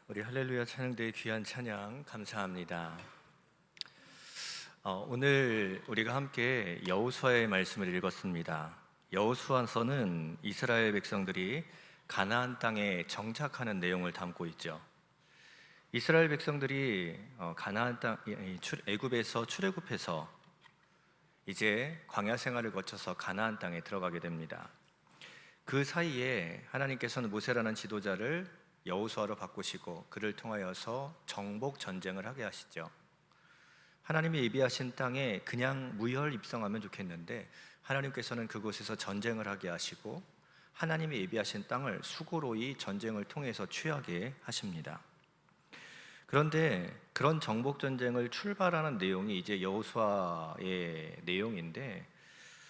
우리 할렐루야 찬양대의 귀한 찬양 감사합니다. 오늘 우리가 함께 여호수아의 말씀을 읽었습니다. 여호수아서는 이스라엘 백성들이 가나안 땅에 정착하는 내용을 담고 있죠. 이스라엘 백성들이 가나안 땅 애굽에서 출애굽해서 이제 광야 생활을 거쳐서 가나안 땅에 들어가게 됩니다. 그 사이에 하나님께서는 모세라는 지도자를 여호수아로 바꾸시고 그를 통하여서 정복 전쟁을 하게 하시죠. 하나님이 예비하신 땅에 그냥 무혈 입성하면 좋겠는데 하나님께서는 그곳에서 전쟁을 하게 하시고 하나님이 예비하신 땅을 수고로이 전쟁을 통해서 취하게 하십니다. 그런데 그런 정복 전쟁을 출발하는 내용이 이제 여호수아의 내용인데,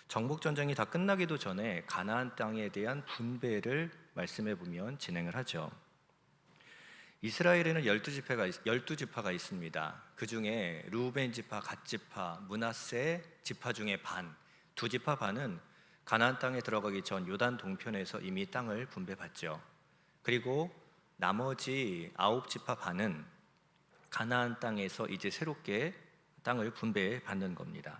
정복 전쟁이 다 끝나기도 전에 가나안 땅에 대한 분배를 말씀해 보면 진행을 하죠. 이스라엘에는 12지파가 있습니다. 그 중에 르우벤 지파, 갓 지파, 므낫세 지파 중에 두 지파 반은 가나안 땅에 들어가기 전 요단 동편에서 이미 땅을 분배받죠. 그리고 나머지 9지파 반은 가나안 땅에서 이제 새롭게 땅을 분배받는 겁니다.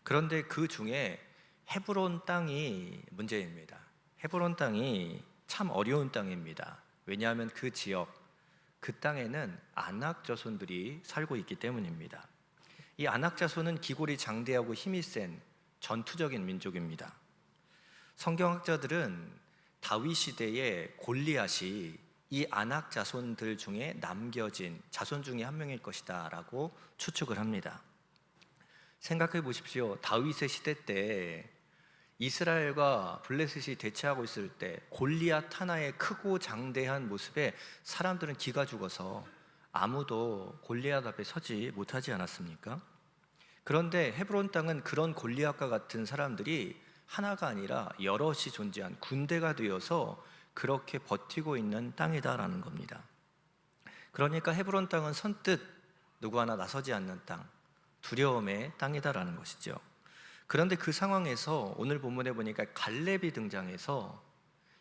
그런데 그 중에 헤브론 땅이 문제입니다. 헤브론 땅이 참 어려운 땅입니다. 왜냐하면 그 지역, 그 땅에는 아낙 자손들이 살고 있기 때문입니다. 이 아낙 자손은 기골이 장대하고 힘이 센 전투적인 민족입니다. 성경학자들은 다윗 시대의 골리앗이 이 아낙 자손들 중에 남겨진 자손 중에 한 명일 것이다 라고 추측을 합니다. 생각해 보십시오. 다윗의 시대 때 이스라엘과 블레셋이 대치하고 있을 때 골리앗 하나의 크고 장대한 모습에 사람들은 기가 죽어서 아무도 골리앗 앞에 서지 못하지 않았습니까? 그런데 헤브론 땅은 그런 골리앗과 같은 사람들이 하나가 아니라 여럿이 존재한 군대가 되어서 그렇게 버티고 있는 땅이다라는 겁니다. 그러니까 헤브론 땅은 선뜻 누구 하나 나서지 않는 땅, 두려움의 땅이다라는 것이죠. 그런데 그 상황에서 오늘 본문에 보니까 갈렙이 등장해서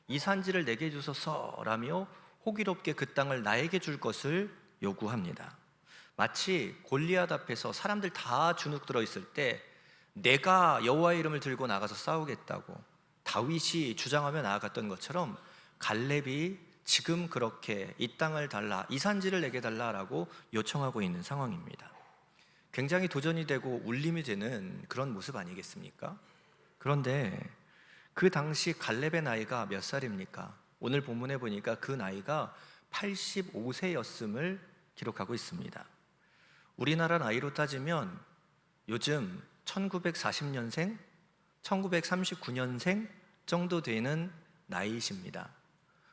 이 산지를 내게 주소서라며 호기롭게 그 땅을 나에게 줄 것을 요구합니다. 마치 골리앗 앞에서 사람들 다 주눅 들어 있을 때 내가 여호와의 이름을 들고 나가서 싸우겠다고 다윗이 주장하며 나아갔던 것처럼 갈렙이 지금 그렇게 이 땅을 달라, 이 산지를 내게 달라라고 요청하고 있는 상황입니다. 굉장히 도전이 되고 울림이 되는 그런 모습 아니겠습니까? 그런데 그 당시 갈렙의 나이가 몇 살입니까? 오늘 본문에 보니까 그 나이가 85세였음을 기록하고 있습니다. 우리나라 나이로 따지면 요즘 1940년생, 1939년생 정도 되는 나이이십니다.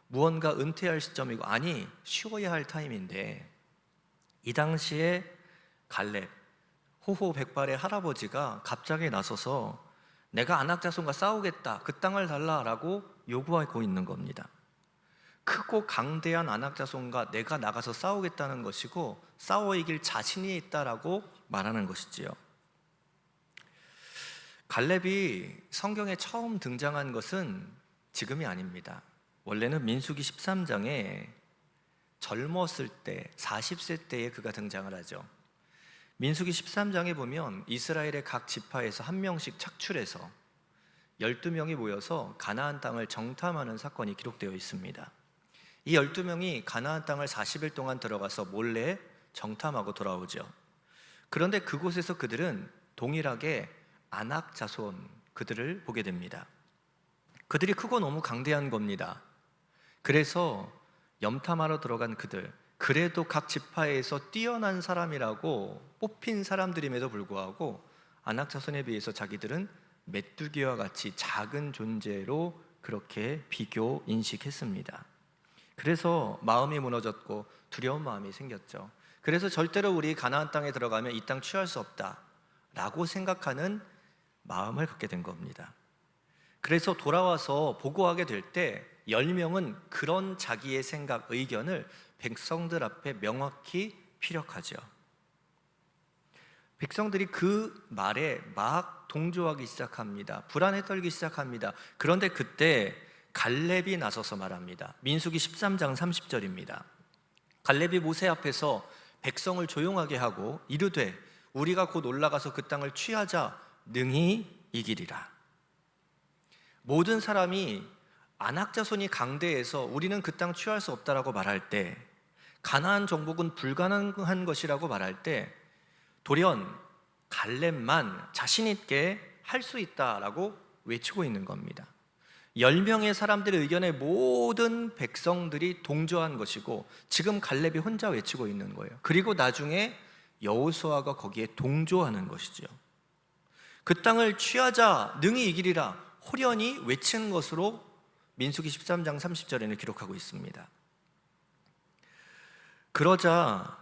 무언가 은퇴할 시점이고, 아니 쉬어야 할 타임인데 이 당시에 갈렙, 호호 백발의 할아버지가 갑자기 나서서 내가 아낙 자손과 싸우겠다, 그 땅을 달라라고 요구하고 있는 겁니다. 크고 강대한 아낙 자손과 내가 나가서 싸우겠다는 것이고 싸워 이길 자신이 있다라고 말하는 것이지요. 갈렙이 성경에 처음 등장한 것은 지금이 아닙니다. 원래는 민수기 13장에 젊었을 때 40세 때에 그가 등장을 하죠. 민수기 13장에 보면 이스라엘의 각 지파에서 한 명씩 착출해서 12명이 모여서 가나안 땅을 정탐하는 사건이 기록되어 있습니다. 이 12명이 가나안 땅을 40일 동안 들어가서 몰래 정탐하고 돌아오죠. 그런데 그곳에서 그들은 동일하게 아낙 자손, 그들을 보게 됩니다. 그들이 크고 너무 강대한 겁니다. 그래서 염탐하러 들어간 그들, 그래도 각 지파에서 뛰어난 사람이라고 뽑힌 사람들임에도 불구하고 아낙 자손에 비해서 자기들은 메뚜기와 같이 작은 존재로 그렇게 비교 인식했습니다. 그래서 마음이 무너졌고 두려운 마음이 생겼죠. 그래서 절대로 우리 가나안 땅에 들어가면 이 땅 취할 수 없다라고 생각하는 마음을 갖게 된 겁니다. 그래서 돌아와서 보고하게 될 때 10명은 그런 자기의 생각, 의견을 백성들 앞에 명확히 피력하죠. 백성들이 그 말에 막 동조하기 시작합니다. 불안에 떨기 시작합니다. 그런데 그때 갈렙이 나서서 말합니다. 민수기 13장 30절입니다. 갈렙이 모세 앞에서 백성을 조용하게 하고 이르되 우리가 곧 올라가서 그 땅을 취하자 능히 이기리라. 모든 사람이 아낙 자손이 강대해서 우리는 그 땅 취할 수 없다라고 말할 때, 가나안 정복은 불가능한 것이라고 말할 때 돌연 갈렙만 자신 있게 할 수 있다라고 외치고 있는 겁니다. 10명의 사람들의 의견에 모든 백성들이 동조한 것이고 지금 갈렙이 혼자 외치고 있는 거예요. 그리고 나중에 여호수아가 거기에 동조하는 것이죠. 그 땅을 취하자 능히 이기리라 호련히 외친 것으로 민수기 13장 30절에는 기록하고 있습니다. 그러자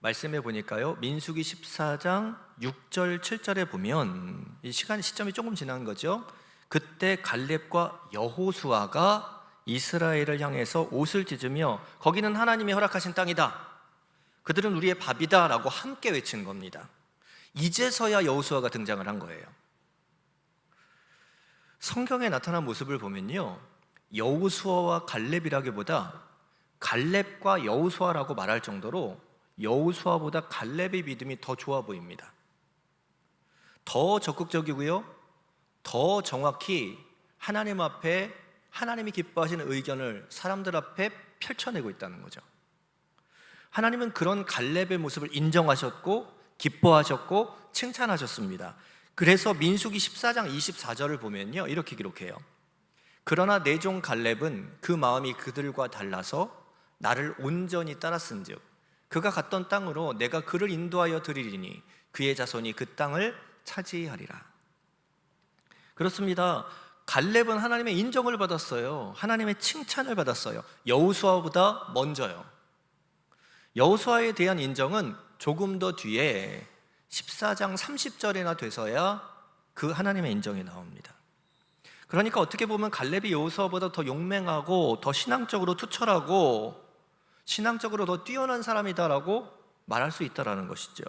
말씀해 보니까요, 민수기 14장 6절 7절에 보면 이 시점이 조금 지난 거죠. 그때 갈렙과 여호수아가 이스라엘을 향해서 옷을 찢으며 거기는 하나님이 허락하신 땅이다, 그들은 우리의 밥이다 라고 함께 외친 겁니다. 이제서야 여호수아가 등장을 한 거예요. 성경에 나타난 모습을 보면요, 여호수아와 갈렙이라기보다 갈렙과 여호수아라고 말할 정도로 여호수아보다 갈렙의 믿음이 더 좋아 보입니다. 더 적극적이고요, 더 정확히 하나님 앞에 하나님이 기뻐하시는 의견을 사람들 앞에 펼쳐내고 있다는 거죠. 하나님은 그런 갈렙의 모습을 인정하셨고 기뻐하셨고 칭찬하셨습니다. 그래서 민수기 14장 24절을 보면요, 이렇게 기록해요. 그러나 내 종 갈렙은 그 마음이 그들과 달라서 나를 온전히 따랐은즉 그가 갔던 땅으로 내가 그를 인도하여 드리리니 그의 자손이 그 땅을 차지하리라. 그렇습니다. 갈렙은 하나님의 인정을 받았어요. 하나님의 칭찬을 받았어요. 여호수아보다 먼저요. 여호수아에 대한 인정은 조금 더 뒤에 14장 30절이나 돼서야 그 하나님의 인정이 나옵니다. 그러니까 어떻게 보면 갈렙이 여호수아보다 더 용맹하고 더 신앙적으로 투철하고 신앙적으로 더 뛰어난 사람이다라고 말할 수 있다는 것이죠.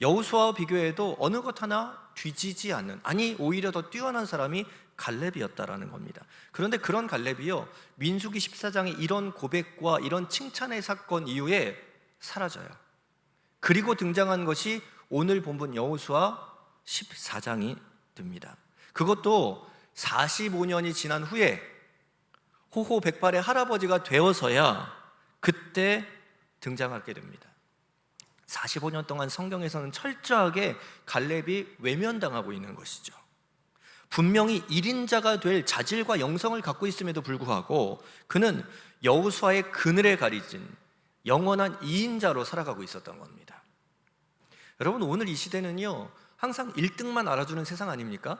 여호수아와 비교해도 어느 것 하나 뒤지지 않는, 아니 오히려 더 뛰어난 사람이 갈렙이었다라는 겁니다. 그런데 그런 갈렙이요, 민수기 14장의 이런 고백과 이런 칭찬의 사건 이후에 사라져요. 그리고 등장한 것이 오늘 본문 여호수아 14장이 됩니다. 그것도 45년이 지난 후에 호호 백발의 할아버지가 되어서야 그때 등장하게 됩니다. 45년 동안 성경에서는 철저하게 갈렙이 외면당하고 있는 것이죠. 분명히 1인자가 될 자질과 영성을 갖고 있음에도 불구하고 그는 여호수아의 그늘에 가리진 영원한 2인자로 살아가고 있었던 겁니다. 여러분, 오늘 이 시대는요, 항상 1등만 알아주는 세상 아닙니까?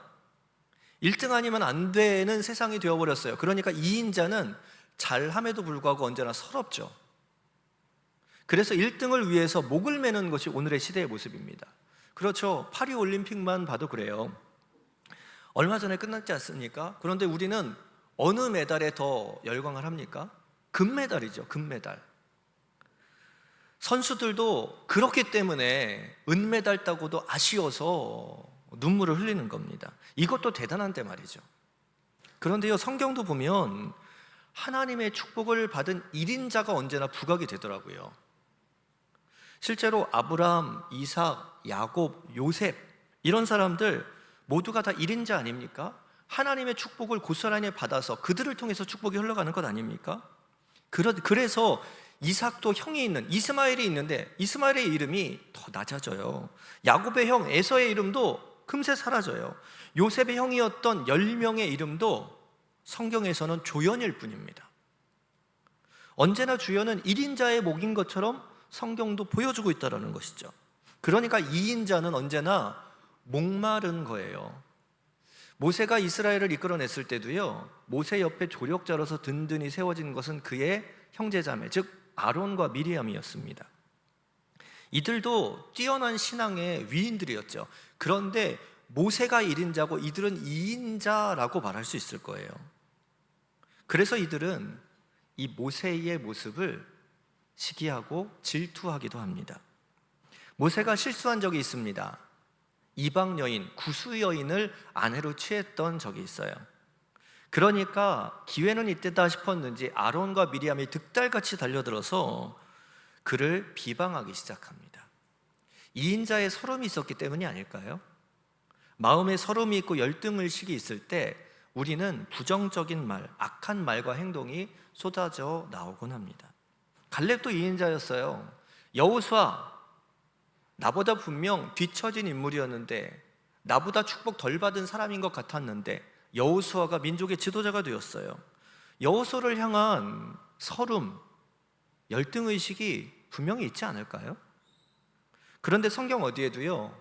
1등 아니면 안 되는 세상이 되어버렸어요. 그러니까 2인자는 잘함에도 불구하고 언제나 서럽죠. 그래서 1등을 위해서 목을 매는 것이 오늘의 시대의 모습입니다. 그렇죠. 파리 올림픽만 봐도 그래요. 얼마 전에 끝났지 않습니까? 그런데 우리는 어느 메달에 더 열광을 합니까? 금메달이죠. 금메달. 선수들도 그렇기 때문에 은메달 따고도 아쉬워서 눈물을 흘리는 겁니다. 이것도 대단한데 말이죠. 그런데요, 성경도 보면 하나님의 축복을 받은 1인자가 언제나 부각이 되더라고요. 실제로 아브라함, 이삭, 야곱, 요셉 이런 사람들 모두가 다 1인자 아닙니까? 하나님의 축복을 고스란히 받아서 그들을 통해서 축복이 흘러가는 것 아닙니까? 그래서 이삭도 형이 있는 이스마엘이 있는데 이스마엘의 이름이 더 낮아져요. 야곱의 형 에서의 이름도 금세 사라져요. 요셉의 형이었던 10명의 이름도 성경에서는 조연일 뿐입니다. 언제나 주연은 1인자의 목인 것처럼 성경도 보여주고 있다는 것이죠. 그러니까 2인자는 언제나 목마른 거예요. 모세가 이스라엘을 이끌어냈을 때도요, 모세 옆에 조력자로서 든든히 세워진 것은 그의 형제자매, 즉 아론과 미리암이었습니다. 이들도 뛰어난 신앙의 위인들이었죠. 그런데 모세가 1인자고 이들은 2인자라고 말할 수 있을 거예요. 그래서 이들은 이 모세의 모습을 시기하고 질투하기도 합니다. 모세가 실수한 적이 있습니다. 이방 여인, 구수 여인을 아내로 취했던 적이 있어요. 그러니까 기회는 이때다 싶었는지 아론과 미리암이 득달같이 달려들어서 그를 비방하기 시작합니다. 2인자의 서름이 있었기 때문이 아닐까요? 마음에 서름이 있고 열등의식이 있을 때 우리는 부정적인 말, 악한 말과 행동이 쏟아져 나오곤 합니다. 갈렙도 2인자였어요. 여호수아, 나보다 분명 뒤처진 인물이었는데, 나보다 축복 덜 받은 사람인 것 같았는데 여호수아가 민족의 지도자가 되었어요. 여호수아를 향한 서름, 열등의식이 분명히 있지 않을까요? 그런데 성경 어디에도요,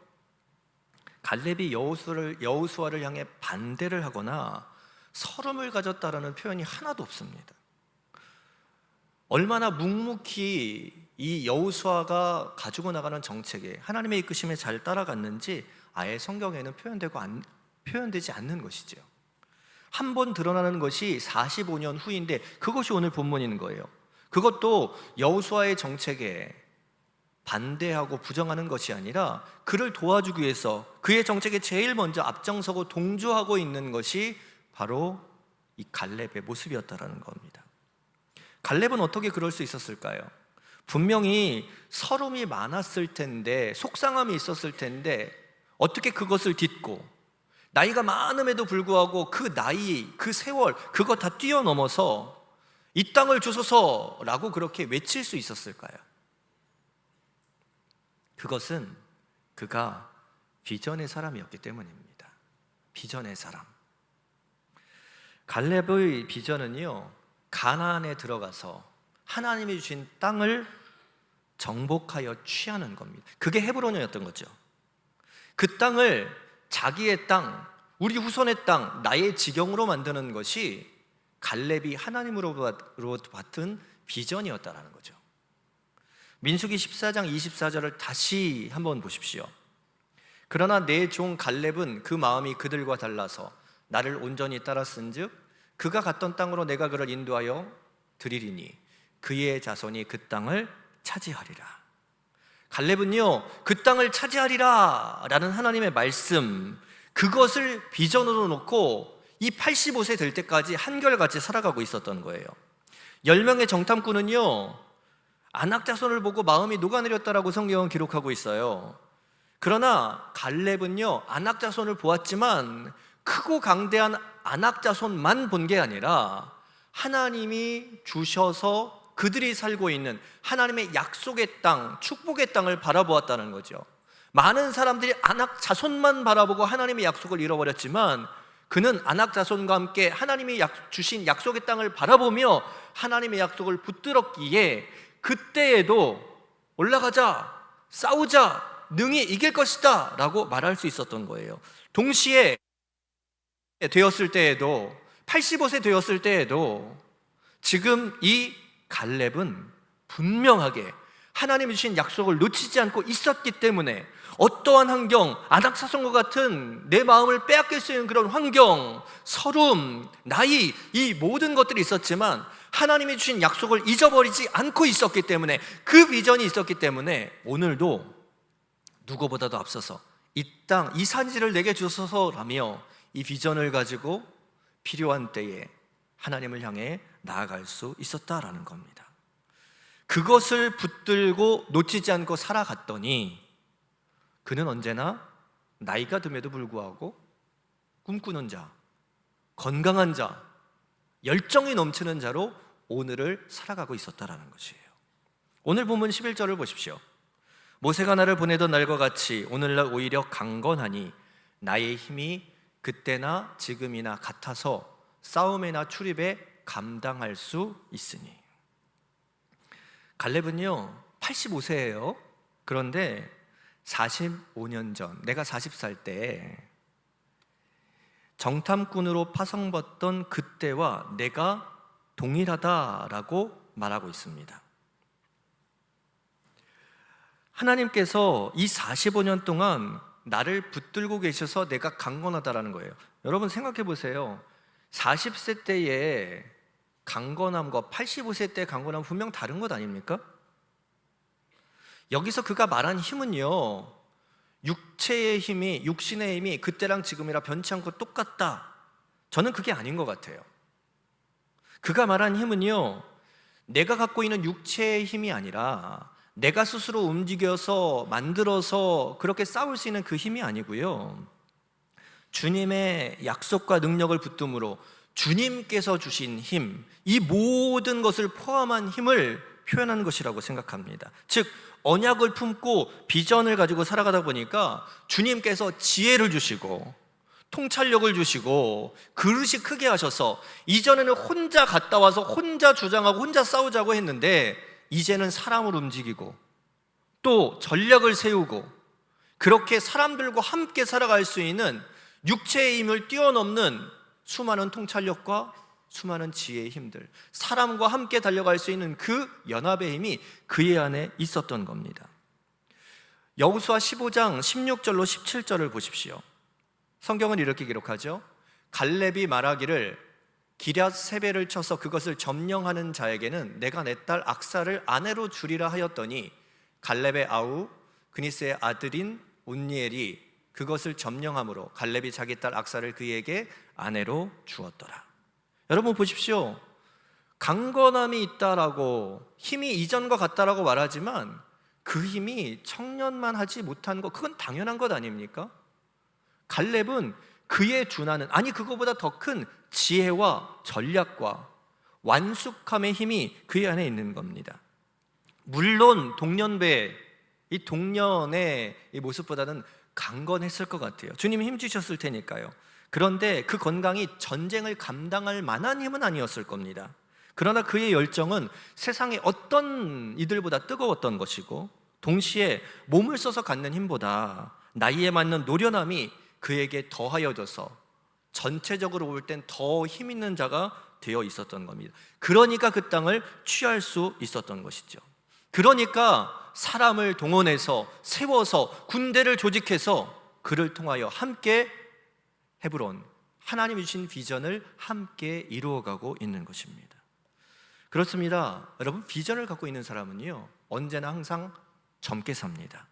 갈렙이 여호수아를 향해 반대를 하거나 서름을 가졌다라는 표현이 하나도 없습니다. 얼마나 묵묵히 이 여호수아가 가지고 나가는 정책에, 하나님의 이끄심에 잘 따라갔는지 아예 성경에는 표현되지 않는 것이죠. 한 번 드러나는 것이 45년 후인데 그것이 오늘 본문인 거예요. 그것도 여호수아의 정책에 반대하고 부정하는 것이 아니라 그를 도와주기 위해서 그의 정책에 제일 먼저 앞장서고 동조하고 있는 것이 바로 이 갈렙의 모습이었다라는 겁니다. 갈렙은 어떻게 그럴 수 있었을까요? 분명히 서름이 많았을 텐데, 속상함이 있었을 텐데 어떻게 그것을 딛고 나이가 많음에도 불구하고 그 나이, 그 세월, 그거 다 뛰어넘어서 이 땅을 주소서라고 그렇게 외칠 수 있었을까요? 그것은 그가 비전의 사람이었기 때문입니다. 비전의 사람. 갈렙의 비전은요, 가나안에 들어가서 하나님이 주신 땅을 정복하여 취하는 겁니다. 그게 헤브론이었던 거죠. 그 땅을 자기의 땅, 우리 후손의 땅, 나의 지경으로 만드는 것이 갈렙이 하나님으로부터 받은 비전이었다라는 거죠. 민수기 14장 24절을 다시 한번 보십시오. 그러나 내 종 갈렙은 그 마음이 그들과 달라서 나를 온전히 따랐은즉 그가 갔던 땅으로 내가 그를 인도하여 드리리니 그의 자손이 그 땅을 차지하리라. 갈렙은요, 그 땅을 차지하리라 라는 하나님의 말씀, 그것을 비전으로 놓고 이 85세 될 때까지 한결같이 살아가고 있었던 거예요. 10명의 정탐꾼은요, 안악자손을 보고 마음이 녹아내렸다라고 성경은 기록하고 있어요. 그러나 갈렙은요, 안악자손을 보았지만 크고 강대한 안악자손만 본 게 아니라 하나님이 주셔서 그들이 살고 있는 하나님의 약속의 땅, 축복의 땅을 바라보았다는 거죠. 많은 사람들이 안악 자손만 바라보고 하나님의 약속을 잃어버렸지만 그는 안악 자손과 함께 하나님이 주신 약속의 땅을 바라보며 하나님의 약속을 붙들었기에 그때에도 올라가자, 싸우자, 능히 이길 것이다 라고 말할 수 있었던 거예요. 동시에 되었을 때에도, 85세 되었을 때에도 지금 이 갈렙은 분명하게 하나님이 주신 약속을 놓치지 않고 있었기 때문에 어떠한 환경, 안악사손과 같은 내 마음을 빼앗길 수 있는 그런 환경, 서름, 나이, 이 모든 것들이 있었지만 하나님이 주신 약속을 잊어버리지 않고 있었기 때문에, 그 비전이 있었기 때문에 오늘도 누구보다도 앞서서 이 땅, 이 산지를 내게 주소서라며 이 비전을 가지고 필요한 때에 하나님을 향해 나아갈 수 있었다라는 겁니다. 그것을 붙들고 놓치지 않고 살아갔더니 그는 언제나 나이가 듦에도 불구하고 꿈꾸는 자, 건강한 자, 열정이 넘치는 자로 오늘을 살아가고 있었다라는 것이에요. 오늘 본문 11절을 보십시오. 모세가 나를 보내던 날과 같이 오늘날 오히려 강건하니 나의 힘이 그때나 지금이나 같아서 싸움이나 출입에 감당할 수 있으니. 갈렙은요 85세예요. 그런데 45년 전, 내가 40살 때 정탐꾼으로 파송받던 그때와 내가 동일하다라고 말하고 있습니다. 하나님께서 이 45년 동안 나를 붙들고 계셔서 내가 강건하다라는 거예요. 여러분 생각해 보세요. 40세 때의 강건함과 85세 때의 강건함은 분명 다른 것 아닙니까? 여기서 그가 말한 힘은요, 육체의 힘이, 육신의 힘이 그때랑 지금이라 변치 않고 똑같다. 저는 그게 아닌 것 같아요. 그가 말한 힘은요, 내가 갖고 있는 육체의 힘이 아니라 내가 스스로 움직여서 만들어서 그렇게 싸울 수 있는 그 힘이 아니고요, 주님의 약속과 능력을 붙듦으로 주님께서 주신 힘, 이 모든 것을 포함한 힘을 표현하는 것이라고 생각합니다. 즉 언약을 품고 비전을 가지고 살아가다 보니까 주님께서 지혜를 주시고 통찰력을 주시고 그릇이 크게 하셔서, 이전에는 혼자 갔다 와서 혼자 주장하고 혼자 싸우자고 했는데 이제는 사람을 움직이고 또 전략을 세우고 그렇게 사람들과 함께 살아갈 수 있는 육체의 힘을 뛰어넘는 수많은 통찰력과 수많은 지혜의 힘들, 사람과 함께 달려갈 수 있는 그 연합의 힘이 그의 안에 있었던 겁니다. 여호수아 15장 16절로 17절을 보십시오. 성경은 이렇게 기록하죠. 갈렙이 말하기를 기럇 세벨을 쳐서 그것을 점령하는 자에게는 내가 내 딸 악사를 아내로 주리라 하였더니 갈렙의 아우 그니스의 아들인 온니엘이 그것을 점령함으로 갈렙이 자기 딸 악사를 그에게 아내로 주었더라. 여러분 보십시오. 강건함이 있다라고, 힘이 이전과 같다라고 말하지만 그 힘이 청년만 하지 못한 것, 그건 당연한 것 아닙니까? 갈렙은 그에 준하는, 아니 그거보다 더 큰 지혜와 전략과 완숙함의 힘이 그의 안에 있는 겁니다. 물론 동년배, 이 동년의 이 모습보다는 강건했을 것 같아요. 주님이 힘 주셨을 테니까요. 그런데 그 건강이 전쟁을 감당할 만한 힘은 아니었을 겁니다. 그러나 그의 열정은 세상의 어떤 이들보다 뜨거웠던 것이고, 동시에 몸을 써서 갖는 힘보다 나이에 맞는 노련함이 그에게 더하여져서 전체적으로 볼 땐 더 힘 있는 자가 되어 있었던 겁니다. 그러니까 그 땅을 취할 수 있었던 것이죠. 그러니까 사람을 동원해서 세워서 군대를 조직해서 그를 통하여 함께 헤브론, 하나님이 주신 비전을 함께 이루어가고 있는 것입니다. 그렇습니다. 여러분, 비전을 갖고 있는 사람은요 언제나 항상 젊게 삽니다.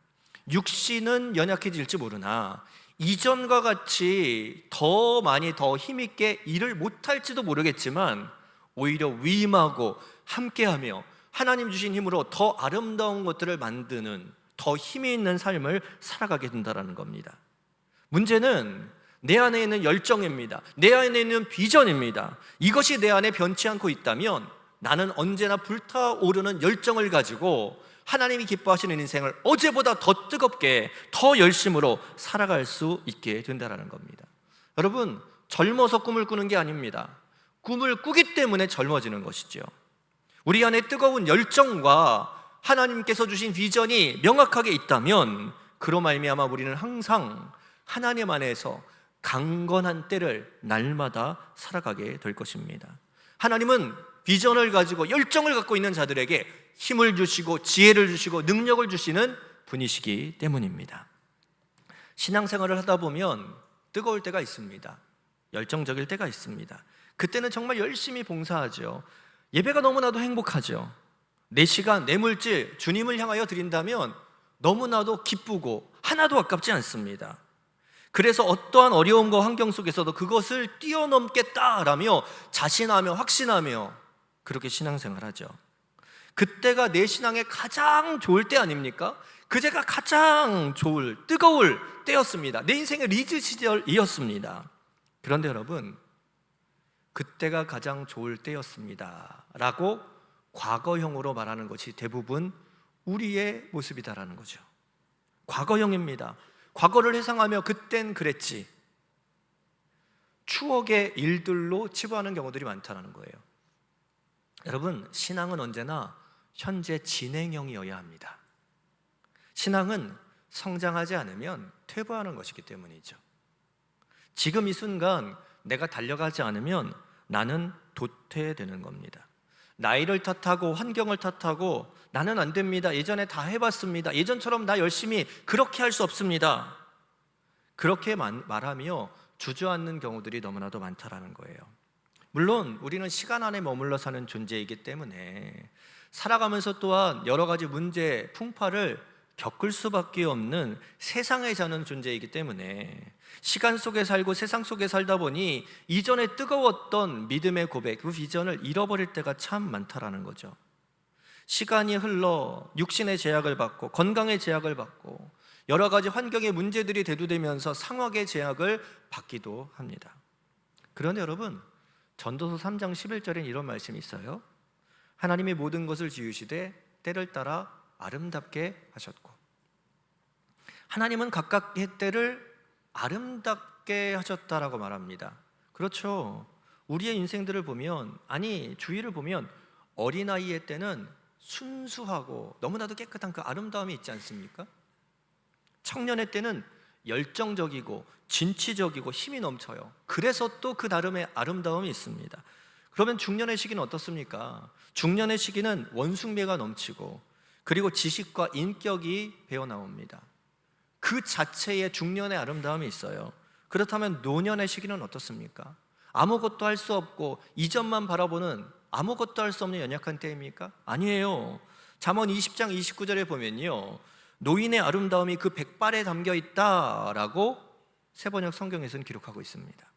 육신은 연약해질지 모르나 이전과 같이 더 많이 더 힘있게 일을 못할지도 모르겠지만 오히려 위임하고 함께하며 하나님 주신 힘으로 더 아름다운 것들을 만드는 더 힘이 있는 삶을 살아가게 된다는 겁니다. 문제는 내 안에 있는 열정입니다. 내 안에 있는 비전입니다. 이것이 내 안에 변치 않고 있다면 나는 언제나 불타오르는 열정을 가지고 하나님이 기뻐하시는 인생을 어제보다 더 뜨겁게, 더 열심으로 살아갈 수 있게 된다는 겁니다. 여러분, 젊어서 꿈을 꾸는 게 아닙니다. 꿈을 꾸기 때문에 젊어지는 것이죠. 우리 안에 뜨거운 열정과 하나님께서 주신 비전이 명확하게 있다면 그로 말미암아 우리는 항상 하나님 안에서 강건한 때를 날마다 살아가게 될 것입니다. 하나님은 비전을 가지고 열정을 갖고 있는 자들에게 힘을 주시고 지혜를 주시고 능력을 주시는 분이시기 때문입니다. 신앙생활을 하다 보면 뜨거울 때가 있습니다. 열정적일 때가 있습니다. 그때는 정말 열심히 봉사하죠. 예배가 너무나도 행복하죠. 내 시간, 내 물질 주님을 향하여 드린다면 너무나도 기쁘고 하나도 아깝지 않습니다. 그래서 어떠한 어려움과 환경 속에서도 그것을 뛰어넘겠다라며 자신하며 확신하며 그렇게 신앙생활하죠. 그때가 내 신앙의 가장 좋을 때 아닙니까? 그제가 가장 좋을, 뜨거울 때였습니다. 내 인생의 리즈 시절이었습니다. 그런데 여러분, 그때가 가장 좋을 때였습니다 라고 과거형으로 말하는 것이 대부분 우리의 모습이다라는 거죠. 과거형입니다. 과거를 회상하며 그땐 그랬지, 추억의 일들로 치부하는 경우들이 많다는 거예요. 여러분, 신앙은 언제나 현재 진행형이어야 합니다. 신앙은 성장하지 않으면 퇴보하는 것이기 때문이죠. 지금 이 순간 내가 달려가지 않으면 나는 도태되는 겁니다. 나이를 탓하고 환경을 탓하고 나는 안 됩니다, 예전에 다 해봤습니다, 예전처럼 나 열심히 그렇게 할 수 없습니다, 그렇게 말하며 주저앉는 경우들이 너무나도 많다라는 거예요. 물론 우리는 시간 안에 머물러 사는 존재이기 때문에 살아가면서 또한 여러 가지 문제, 풍파를 겪을 수밖에 없는 세상에 사는 존재이기 때문에 시간 속에 살고 세상 속에 살다 보니 이전에 뜨거웠던 믿음의 고백, 그 비전을 잃어버릴 때가 참 많다라는 거죠. 시간이 흘러 육신의 제약을 받고 건강의 제약을 받고 여러 가지 환경의 문제들이 대두되면서 상황의 제약을 받기도 합니다. 그런데 여러분, 전도서 3장 11절에 이런 말씀이 있어요. 하나님이 모든 것을 지으시되 때를 따라 아름답게 하셨고, 하나님은 각각의 때를 아름답게 하셨다라고 말합니다. 그렇죠. 우리의 인생들을 보면, 아니 주위를 보면 어린아이의 때는 순수하고 너무나도 깨끗한 그 아름다움이 있지 않습니까? 청년의 때는 열정적이고 진취적이고 힘이 넘쳐요. 그래서 또 그 나름의 아름다움이 있습니다. 그러면 중년의 시기는 어떻습니까? 중년의 시기는 원숭배가 넘치고 그리고 지식과 인격이 배어나옵니다. 그 자체에 중년의 아름다움이 있어요. 그렇다면 노년의 시기는 어떻습니까? 아무것도 할 수 없고 이전만 바라보는, 아무것도 할 수 없는 연약한 때입니까? 아니에요. 잠언 20장 29절에 보면요, 노인의 아름다움이 그 백발에 담겨 있다라고 세번역 성경에서는 기록하고 있습니다.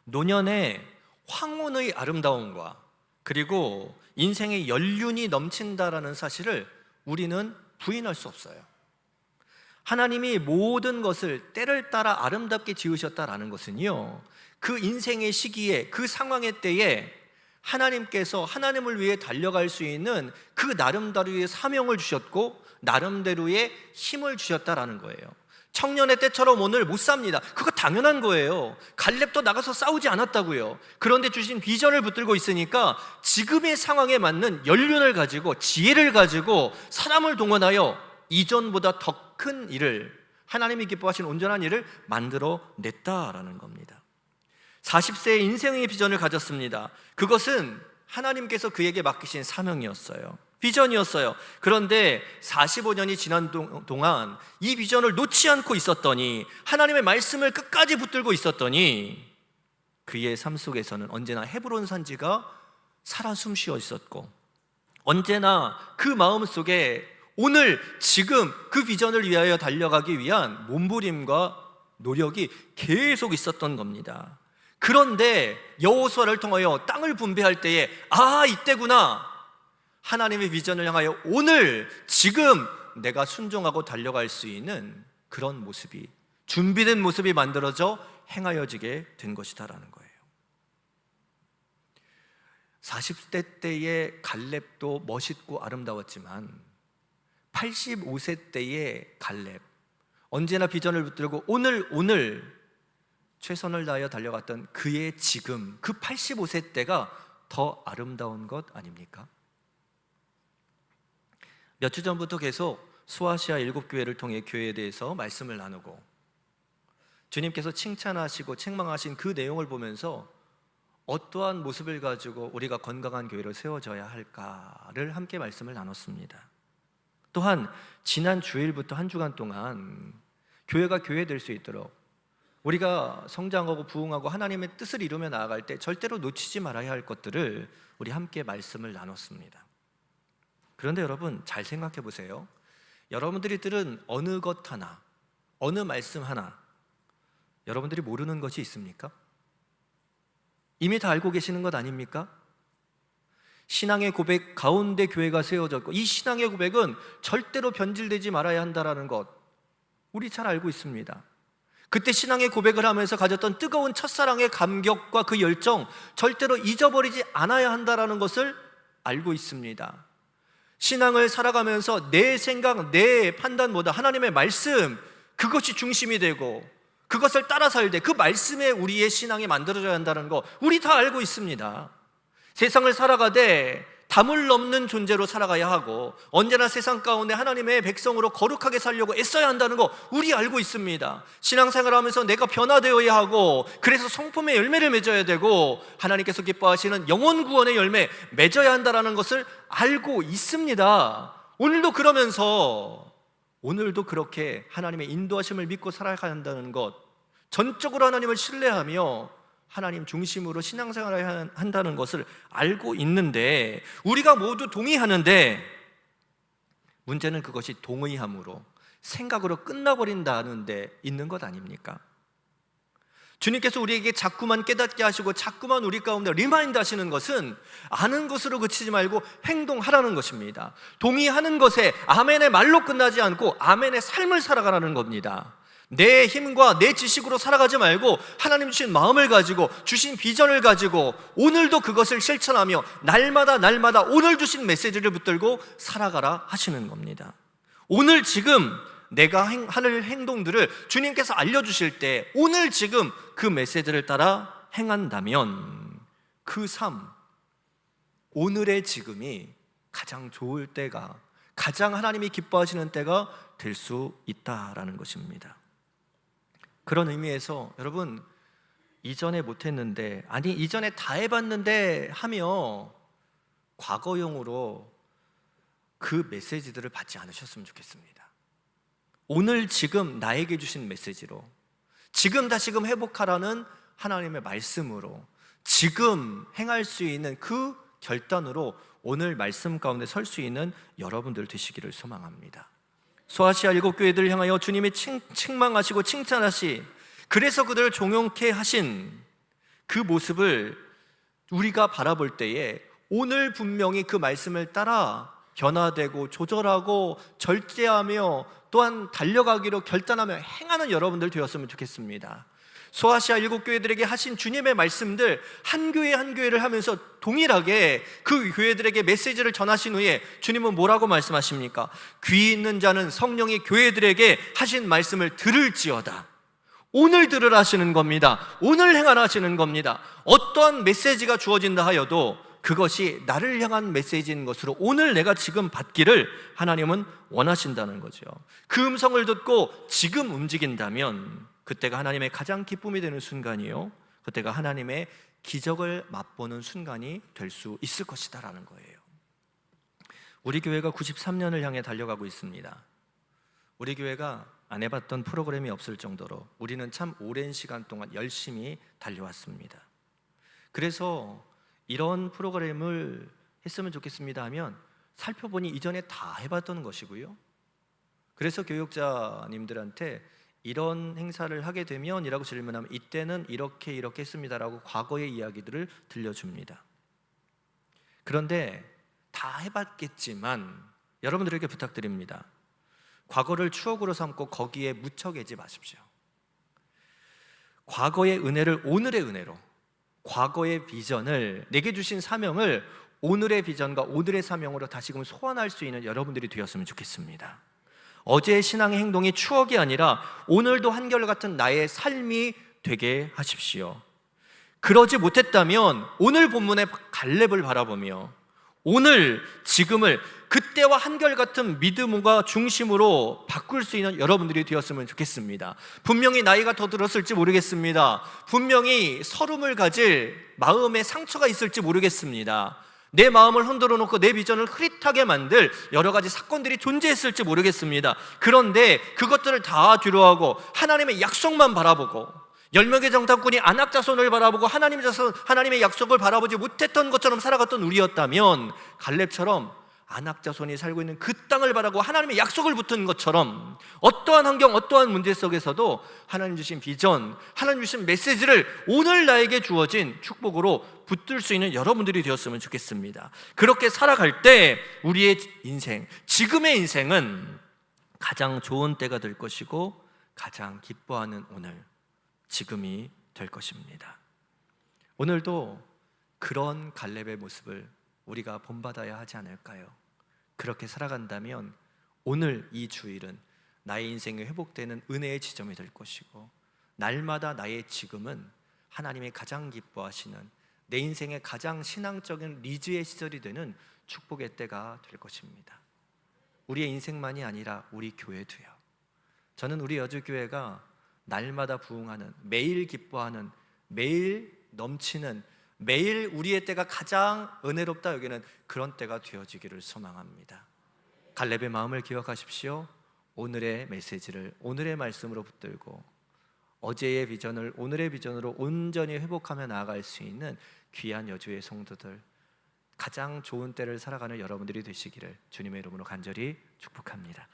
노년의 황혼의 아름다움과 그리고 인생의 연륜이 넘친다라는 사실을 우리는 부인할 수 없어요. 하나님이 모든 것을 때를 따라 아름답게 지으셨다라는 것은요, 그 인생의 시기에, 그 상황의 때에 하나님께서 하나님을 위해 달려갈 수 있는 그 나름대로의 사명을 주셨고 나름대로의 힘을 주셨다라는 거예요. 청년의 때처럼 오늘 못 삽니다. 그거 당연한 거예요. 갈렙도 나가서 싸우지 않았다고요. 그런데 주신 비전을 붙들고 있으니까 지금의 상황에 맞는 연륜을 가지고 지혜를 가지고 사람을 동원하여 이전보다 더 큰 일을, 하나님이 기뻐하시는 온전한 일을 만들어 냈다라는 겁니다. 40세의 인생의 비전을 가졌습니다. 그것은 하나님께서 그에게 맡기신 사명이었어요. 비전이었어요. 그런데 45년이 지난 동안 이 비전을 놓지 않고 있었더니, 하나님의 말씀을 끝까지 붙들고 있었더니 그의 삶 속에서는 언제나 헤브론 산지가 살아 숨쉬어 있었고, 언제나 그 마음 속에 오늘 지금 그 비전을 위하여 달려가기 위한 몸부림과 노력이 계속 있었던 겁니다. 그런데 여호수아를 통하여 땅을 분배할 때에 이때구나, 하나님의 비전을 향하여 오늘 지금 내가 순종하고 달려갈 수 있는 그런 모습이, 준비된 모습이 만들어져 행하여지게 된 것이다라는 거예요. 40대 때의 갈렙도 멋있고 아름다웠지만 85세 때의 갈렙, 언제나 비전을 붙들고 오늘 최선을 다하여 달려갔던 그의 지금, 그 85세 때가 더 아름다운 것 아닙니까? 몇 주 전부터 계속 소아시아 7교회를 통해 교회에 대해서 말씀을 나누고 주님께서 칭찬하시고 책망하신 그 내용을 보면서 어떠한 모습을 가지고 우리가 건강한 교회를 세워져야 할까를 함께 말씀을 나눴습니다. 또한 지난 주일부터 한 주간 동안 교회가 교회 될 수 있도록 우리가 성장하고 부흥하고 하나님의 뜻을 이루며 나아갈 때 절대로 놓치지 말아야 할 것들을 우리 함께 말씀을 나눴습니다. 그런데 여러분, 잘 생각해 보세요. 여러분들이 들은 어느 것 하나, 어느 말씀 하나 여러분들이 모르는 것이 있습니까? 이미 다 알고 계시는 것 아닙니까? 신앙의 고백 가운데 교회가 세워졌고, 이 신앙의 고백은 절대로 변질되지 말아야 한다는 것 우리 잘 알고 있습니다. 그때 신앙의 고백을 하면서 가졌던 뜨거운 첫사랑의 감격과 그 열정 절대로 잊어버리지 않아야 한다는 것을 알고 있습니다. 신앙을 살아가면서 내 생각, 내 판단보다 하나님의 말씀, 그것이 중심이 되고 그것을 따라 살 때 그 말씀에 우리의 신앙이 만들어져야 한다는 거 우리 다 알고 있습니다. 세상을 살아가되 담을 넘는 존재로 살아가야 하고 언제나 세상 가운데 하나님의 백성으로 거룩하게 살려고 애써야 한다는 거 우리 알고 있습니다. 신앙생활을 하면서 내가 변화되어야 하고, 그래서 성품의 열매를 맺어야 되고 하나님께서 기뻐하시는 영혼 구원의 열매 맺어야 한다는 것을 알고 있습니다. 오늘도 그러면서 오늘도 그렇게 하나님의 인도하심을 믿고 살아가야 한다는 것, 전적으로 하나님을 신뢰하며 하나님 중심으로 신앙생활을 한다는 것을 알고 있는데, 우리가 모두 동의하는데 문제는 그것이 동의함으로 생각으로 끝나버린다는 데 있는 것 아닙니까? 주님께서 우리에게 자꾸만 깨닫게 하시고 자꾸만 우리 가운데 리마인드 하시는 것은 아는 것으로 그치지 말고 행동하라는 것입니다. 동의하는 것에 아멘의 말로 끝나지 않고 아멘의 삶을 살아가라는 겁니다. 내 힘과 내 지식으로 살아가지 말고 하나님 주신 마음을 가지고 주신 비전을 가지고 오늘도 그것을 실천하며 날마다 오늘 주신 메시지를 붙들고 살아가라 하시는 겁니다. 오늘 지금 내가 할 행동들을 주님께서 알려주실 때 오늘 지금 그 메시지를 따라 행한다면 그 삶, 오늘의 지금이 가장 좋을 때가, 가장 하나님이 기뻐하시는 때가 될 수 있다라는 것입니다. 그런 의미에서 여러분, 이전에 못했는데, 아니 이전에 다 해봤는데 하며 과거용으로 그 메시지들을 받지 않으셨으면 좋겠습니다. 오늘 지금 나에게 주신 메시지로, 지금 다시금 회복하라는 하나님의 말씀으로, 지금 행할 수 있는 그 결단으로 오늘 말씀 가운데 설 수 있는 여러분들 되시기를 소망합니다. 소아시아 7교회들을 향하여 주님이 책망하시고 칭찬하시, 그래서 그들을 종용케 하신 그 모습을 우리가 바라볼 때에 오늘 분명히 그 말씀을 따라 변화되고 조절하고 절제하며 또한 달려가기로 결단하며 행하는 여러분들 되었으면 좋겠습니다. 소아시아 7교회들에게 하신 주님의 말씀들 한 교회 한 교회를 하면서 동일하게 그 교회들에게 메시지를 전하신 후에 주님은 뭐라고 말씀하십니까? 귀 있는 자는 성령이 교회들에게 하신 말씀을 들을지어다. 오늘 들으라 하시는 겁니다. 오늘 행하라 하시는 겁니다. 어떠한 메시지가 주어진다 하여도 그것이 나를 향한 메시지인 것으로 오늘 내가 지금 받기를 하나님은 원하신다는 거죠. 그 음성을 듣고 지금 움직인다면 그때가 하나님의 가장 기쁨이 되는 순간이요, 그때가 하나님의 기적을 맛보는 순간이 될 수 있을 것이다라는 거예요. 우리 교회가 93년을 향해 달려가고 있습니다. 우리 교회가 안 해봤던 프로그램이 없을 정도로 우리는 참 오랜 시간 동안 열심히 달려왔습니다. 그래서 이런 프로그램을 했으면 좋겠습니다 하면 살펴보니 이전에 다 해봤던 것이고요, 그래서 교육자님들한테 이런 행사를 하게 되면 이라고 질문하면 이때는 이렇게 했습니다라고 과거의 이야기들을 들려줍니다. 그런데 다 해봤겠지만 여러분들에게 부탁드립니다. 과거를 추억으로 삼고 거기에 묻혀 계지 마십시오. 과거의 은혜를 오늘의 은혜로, 과거의 비전을, 내게 주신 사명을 오늘의 비전과 오늘의 사명으로 다시금 소환할 수 있는 여러분들이 되었으면 좋겠습니다. 어제의 신앙의 행동이 추억이 아니라 오늘도 한결같은 나의 삶이 되게 하십시오. 그러지 못했다면 오늘 본문의 갈렙을 바라보며 오늘 지금을 그때와 한결같은 믿음과 중심으로 바꿀 수 있는 여러분들이 되었으면 좋겠습니다. 분명히 나이가 더 들었을지 모르겠습니다. 분명히 서름을 가질 마음의 상처가 있을지 모르겠습니다. 내 마음을 흔들어 놓고 내 비전을 흐릿하게 만들 여러 가지 사건들이 존재했을지 모르겠습니다. 그런데 그것들을 다 뒤로하고 하나님의 약속만 바라보고 10명의 정탐꾼이 안악자손을 바라보고 하나님의 약속을 바라보지 못했던 것처럼 살아갔던 우리였다면 갈렙처럼 안악자손이 살고 있는 그 땅을 바라고 하나님의 약속을 붙은 것처럼 어떠한 환경, 어떠한 문제 속에서도 하나님 주신 비전, 하나님 주신 메시지를 오늘 나에게 주어진 축복으로 붙들 수 있는 여러분들이 되었으면 좋겠습니다. 그렇게 살아갈 때 우리의 인생, 지금의 인생은 가장 좋은 때가 될 것이고 가장 기뻐하는 오늘, 지금이 될 것입니다. 오늘도 그런 갈렙의 모습을 우리가 본받아야 하지 않을까요? 그렇게 살아간다면 오늘 이 주일은 나의 인생이 회복되는 은혜의 지점이 될 것이고 날마다 나의 지금은 하나님이 가장 기뻐하시는 내 인생의 가장 신앙적인 리즈의 시절이 되는 축복의 때가 될 것입니다. 우리의 인생만이 아니라 우리 교회도요. 저는 우리 여주교회가 날마다 부흥하는, 매일 기뻐하는, 매일 넘치는, 매일 우리의 때가 가장 은혜롭다 여기는 그런 때가 되어지기를 소망합니다. 갈렙의 마음을 기억하십시오. 오늘의 메시지를 오늘의 말씀으로 붙들고 어제의 비전을 오늘의 비전으로 온전히 회복하며 나아갈 수 있는 귀한 여주의 성도들, 가장 좋은 때를 살아가는 여러분들이 되시기를 주님의 이름으로 간절히 축복합니다.